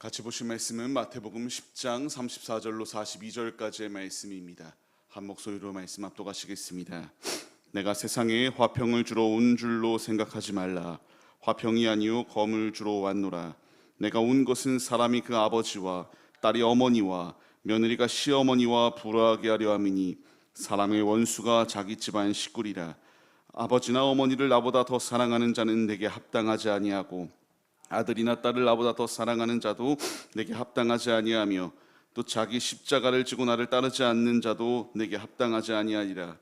같이 보실 말씀은 마태복음 10장 34절로 42절까지의 말씀입니다. 한 목소리로 말씀 압독하시겠습니다. 내가 세상에 화평을 주러 온 줄로 생각하지 말라. 화평이 아니요 검을 주러 왔노라. 내가 온 것은 사람이 그 아버지와 딸이 어머니와 며느리가 시어머니와 불화하게 하려 함이니 사람의 원수가 자기 집안 식구리라. 아버지나 어머니를 나보다 더 사랑하는 자는 내게 합당하지 아니하고 아들이나 딸을 나보다 더 사랑하는 자도 내게 합당하지 아니하며 또 자기 십자가를 지고 나를 따르지 않는 자도 내게 합당하지 아니하리라.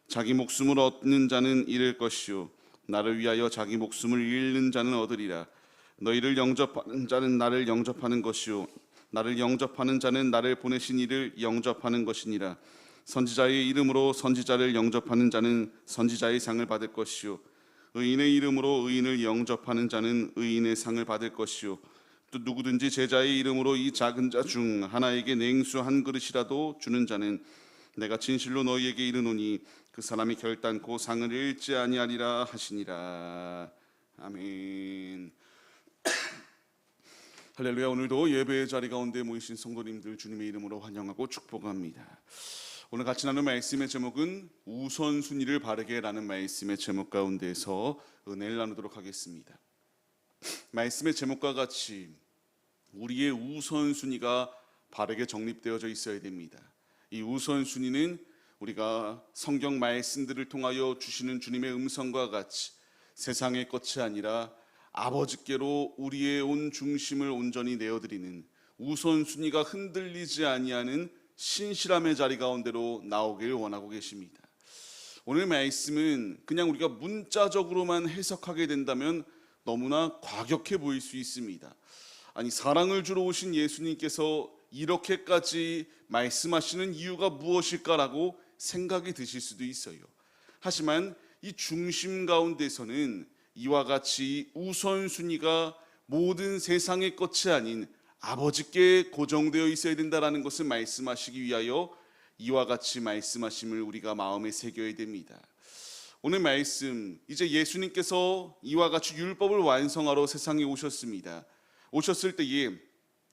자기 목숨을 얻는 자는 잃을 것이요 나를 위하여 자기 목숨을 잃는 자는 얻으리라. 너희를 영접하는 자는 나를 영접하는 것이요 나를 영접하는 자는 나를 보내신 이를 영접하는 것이니라. 선지자의 이름으로 선지자를 영접하는 자는 선지자의 상을 받을 것이요 의인의 이름으로 의인을 영접하는 자는 의인의 상을 받을 것이요 또 누구든지 제자의 이름으로 이 작은 자 중 하나에게 냉수 한 그릇이라도 주는 자는 내가 진실로 너희에게 이르노니 그 사람이 결단코 상을 잃지 아니하리라 하시니라. 아멘. 할렐루야. 오늘도 예배의 자리 가운데 모이신 성도님들 주님의 이름으로 환영하고 축복합니다. 오늘 같이 나눌 말씀의 제목은 우선순위를 바르게 라는 말씀의 제목 가운데서 은혜를 나누도록 하겠습니다. 말씀의 제목과 같이 우리의 우선순위가 바르게 정립되어져 있어야 됩니다. 이 우선순위는 우리가 성경 말씀들을 통하여 주시는 주님의 음성과 같이 세상의 것이 아니라 아버지께로 우리의 온 중심을 온전히 내어드리는 우선순위가 흔들리지 아니하는 신실함의 자리 가운데로 나오길 원하고 계십니다. 오늘 말씀은 그냥 우리가 문자적으로만 해석하게 된다면 너무나 과격해 보일 수 있습니다. 아니, 사랑을 주러 오신 예수님께서 이렇게까지 말씀하시는 이유가 무엇일까라고 생각이 드실 수도 있어요. 하지만 이 중심 가운데서는 이와 같이 우선순위가 모든 세상의 것이 아닌 아버지께 고정되어 있어야 된다라는 것을 말씀하시기 위하여 이와 같이 말씀하심을 우리가 마음에 새겨야 됩니다. 오늘 말씀, 이제 예수님께서 이와 같이 율법을 완성하러 세상에 오셨습니다. 오셨을 때에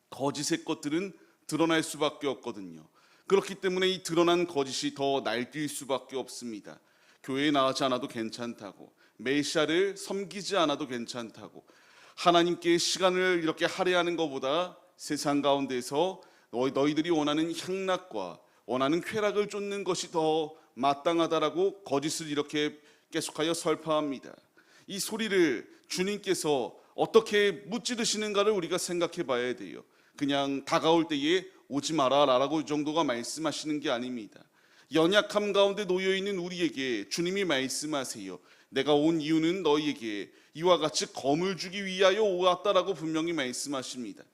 거짓의 것들은 드러날 수밖에 없거든요. 그렇기 때문에 이 드러난 거짓이 더 날뛸 수밖에 없습니다. 교회에 나가지 않아도 괜찮다고, 메시아를 섬기지 않아도 괜찮다고, 하나님께 시간을 이렇게 할애하는 것보다 세상 가운데서 너희들이 원하는 향락과 원하는 쾌락을 쫓는 것이 더 마땅하다라고 거짓을 이렇게 계속하여 설파합니다. 이 소리를 주님께서 어떻게 무찌르시는가를 우리가 생각해 봐야 돼요. 그냥 다가올 때에 오지 마라 라고 정도가 말씀하시는 게 아닙니다. 연약함 가운데 놓여있는 우리에게 주님이 말씀하세요. 내가 온 이유는 너희에게 이와 같이 검을 주기 위하여 오았다라고 분명히 말씀하십니다.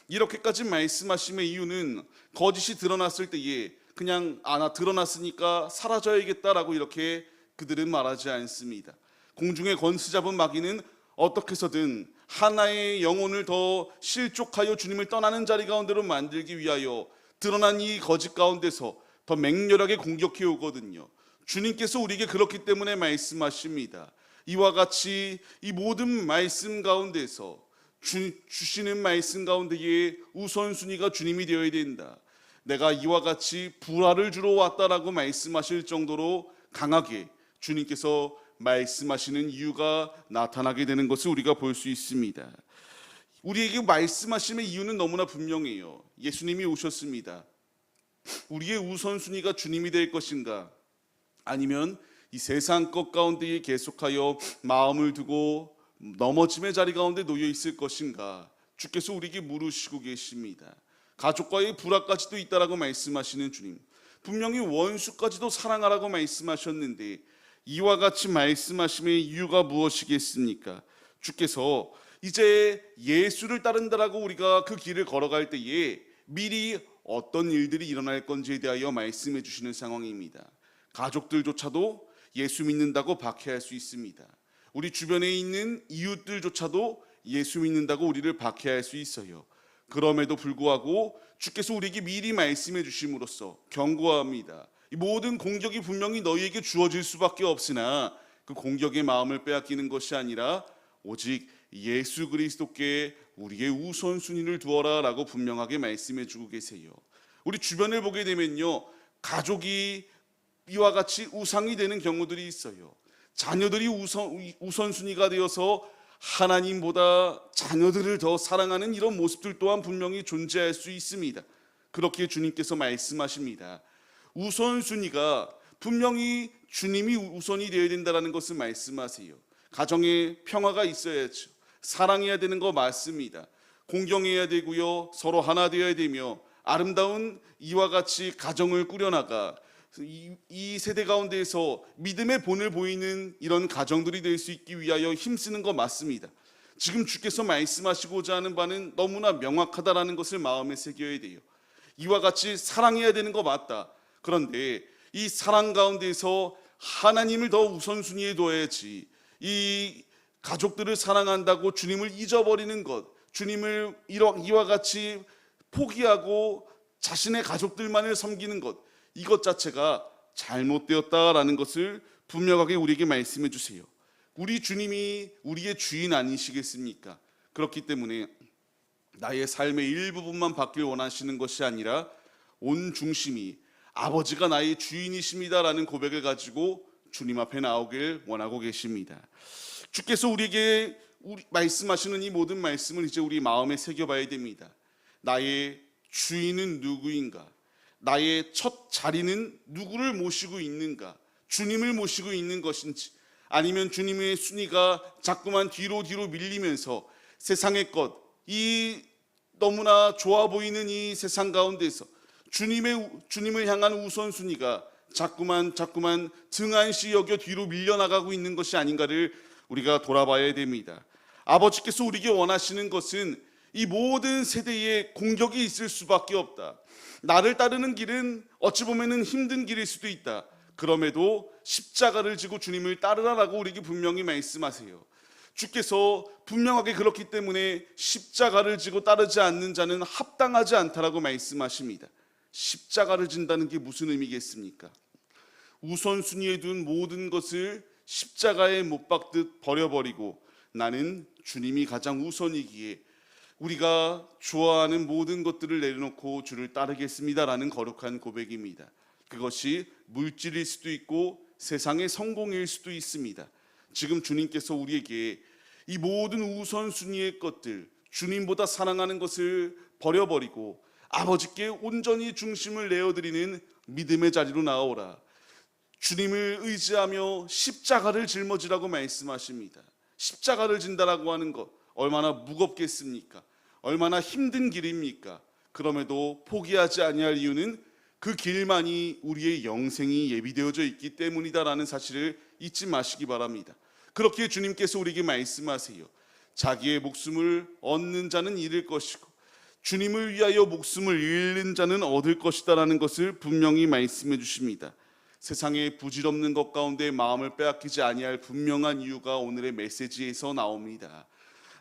이렇게까지 말씀하심의 이유는 거짓이 드러났을 때에 그냥 나 드러났으니까 사라져야겠다라고 이렇게 그들은 말하지 않습니다. 공중에 권세 잡은 마귀는 어떻게 해서든 하나의 영혼을 더 실족하여 주님을 떠나는 자리 가운데로 만들기 위하여 드러난 이 거짓 가운데서 더 맹렬하게 공격해 오거든요. 주님께서 우리에게 그렇기 때문에 말씀하십니다. 이와 같이 이 모든 말씀 가운데서 주시는 말씀 가운데에 우선순위가 주님이 되어야 된다. 내가 이와 같이 불화를 주러 왔다라고 말씀하실 정도로 강하게 주님께서 말씀하시는 이유가 나타나게 되는 것을 우리가 볼 수 있습니다. 우리에게 말씀하심의 이유는 너무나 분명해요. 예수님이 오셨습니다. 우리의 우선순위가 주님이 될 것인가, 아니면 이 세상 것 가운데에 계속하여 마음을 두고 넘어짐의 자리 가운데 놓여 있을 것인가, 주께서 우리에게 물으시고 계십니다. 가족과의 불화까지도 있다라고 말씀하시는 주님, 분명히 원수까지도 사랑하라고 말씀하셨는데 이와 같이 말씀하심의 이유가 무엇이겠습니까? 주께서 이제 예수를 따른다라고 우리가 그 길을 걸어갈 때에 미리 어떤 일들이 일어날 건지에 대하여 말씀해 주시는 상황입니다. 가족들조차도 예수 믿는다고 박해할 수 있습니다. 우리 주변에 있는 이웃들조차도 예수 믿는다고 우리를 박해할 수 있어요. 그럼에도 불구하고 주께서 우리에게 미리 말씀해 주심으로써 경고합니다. 이 모든 공격이 분명히 너희에게 주어질 수밖에 없으나 그 공격의 마음을 빼앗기는 것이 아니라 오직 예수 그리스도께 우리의 우선순위를 두어라라고 분명하게 말씀해 주고 계세요. 우리 주변을 보게 되면요, 가족이 이와 같이 우상이 되는 경우들이 있어요. 자녀들이 우선순위가 되어서 하나님보다 자녀들을 더 사랑하는 이런 모습들 또한 분명히 존재할 수 있습니다. 그렇게 주님께서 말씀하십니다. 우선순위가 분명히 주님이 우선이 되어야 된다는 것을 말씀하세요. 가정에 평화가 있어야죠. 사랑해야 되는 거 맞습니다. 공경해야 되고요, 서로 하나 되어야 되며 아름다운 이와 같이 가정을 꾸려나가 이 세대 가운데에서 믿음의 본을 보이는 이런 가정들이 될 수 있기 위하여 힘쓰는 거 맞습니다. 지금 주께서 말씀하시고자 하는 바는 너무나 명확하다라는 것을 마음에 새겨야 돼요. 이와 같이 사랑해야 되는 거 맞다. 그런데 이 사랑 가운데서 하나님을 더 우선순위에 둬야지, 이 가족들을 사랑한다고 주님을 잊어버리는 것, 주님을 이와 같이 포기하고 자신의 가족들만을 섬기는 것, 이것 자체가 잘못되었다라는 것을 분명하게 우리에게 말씀해 주세요. 우리 주님이 우리의 주인 아니시겠습니까? 그렇기 때문에 나의 삶의 일부분만 받길 원하시는 것이 아니라 온 중심이 아버지가 나의 주인이십니다라는 고백을 가지고 주님 앞에 나오길 원하고 계십니다. 주께서 우리에게 말씀하시는 이 모든 말씀을 이제 우리 마음에 새겨봐야 됩니다. 나의 주인은 누구인가? 나의 첫 자리는 누구를 모시고 있는가? 주님을 모시고 있는 것인지, 아니면 주님의 순위가 자꾸만 뒤로 밀리면서 세상의 것, 이 너무나 좋아 보이는 이 세상 가운데서 주님을 향한 우선순위가 자꾸만 등한시 여겨 뒤로 밀려나가고 있는 것이 아닌가를 우리가 돌아봐야 됩니다. 아버지께서 우리에게 원하시는 것은 이 모든 세대에 공격이 있을 수밖에 없다. 나를 따르는 길은 어찌 보면 힘든 길일 수도 있다. 그럼에도 십자가를 지고 주님을 따르라라고 우리에게 분명히 말씀하세요. 주께서 분명하게 그렇기 때문에 십자가를 지고 따르지 않는 자는 합당하지 않다라고 말씀하십니다. 십자가를 진다는 게 무슨 의미겠습니까? 우선순위에 둔 모든 것을 십자가에 못 박듯 버려버리고 나는 주님이 가장 우선이기에 우리가 좋아하는 모든 것들을 내려놓고 주를 따르겠습니다라는 거룩한 고백입니다. 그것이 물질일 수도 있고 세상의 성공일 수도 있습니다. 지금 주님께서 우리에게 이 모든 우선순위의 것들, 주님보다 사랑하는 것을 버려버리고 아버지께 온전히 중심을 내어드리는 믿음의 자리로 나오라. 주님을 의지하며 십자가를 짊어지라고 말씀하십니다. 십자가를 진다라고 하는 것 얼마나 무겁겠습니까? 얼마나 힘든 길입니까? 그럼에도 포기하지 아니할 이유는 그 길만이 우리의 영생이 예비되어져 있기 때문이다라는 사실을 잊지 마시기 바랍니다. 그렇게 주님께서 우리에게 말씀하세요. 자기의 목숨을 얻는 자는 잃을 것이고 주님을 위하여 목숨을 잃는 자는 얻을 것이다라는 것을 분명히 말씀해 주십니다. 세상의 부질없는 것 가운데 마음을 빼앗기지 아니할 분명한 이유가 오늘의 메시지에서 나옵니다.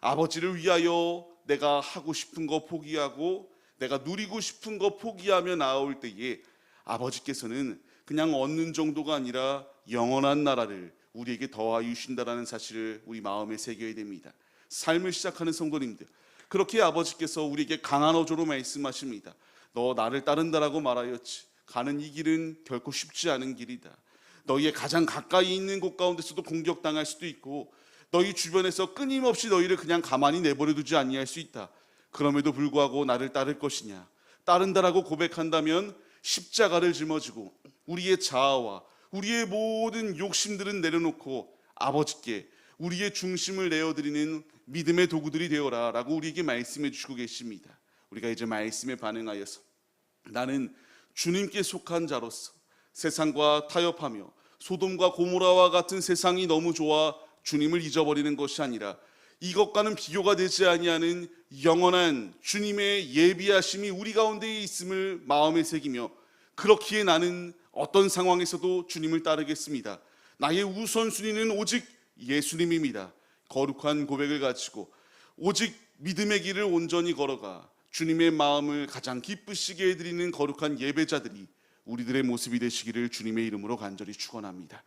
아버지를 위하여 내가 하고 싶은 거 포기하고 내가 누리고 싶은 거 포기하며 나올 때에 아버지께서는 그냥 얻는 정도가 아니라 영원한 나라를 우리에게 더하여 주신다라는 사실을 우리 마음에 새겨야 됩니다. 삶을 시작하는 성도님들, 그렇게 아버지께서 우리에게 강한 어조로 말씀하십니다. 너 나를 따른다라고 말하였지. 가는 이 길은 결코 쉽지 않은 길이다. 너희의 가장 가까이 있는 곳 가운데서도 공격당할 수도 있고 너희 주변에서 끊임없이 너희를 그냥 가만히 내버려 두지 아니할 수 있다. 그럼에도 불구하고 나를 따를 것이냐? 따른다라고 고백한다면 십자가를 짊어지고 우리의 자아와 우리의 모든 욕심들은 내려놓고 아버지께 우리의 중심을 내어드리는 믿음의 도구들이 되어라 라고 우리에게 말씀해 주시고 계십니다. 우리가 이제 말씀에 반응하여서 나는 주님께 속한 자로서 세상과 타협하며 소돔과 고모라와 같은 세상이 너무 좋아 주님을 잊어버리는 것이 아니라 이것과는 비교가 되지 아니하는 영원한 주님의 예비하심이 우리 가운데 있음을 마음에 새기며 그렇기에 나는 어떤 상황에서도 주님을 따르겠습니다. 나의 우선순위는 오직 예수님입니다. 거룩한 고백을 가지고 오직 믿음의 길을 온전히 걸어가 주님의 마음을 가장 기쁘시게 해드리는 거룩한 예배자들이 우리들의 모습이 되시기를 주님의 이름으로 간절히 축원합니다.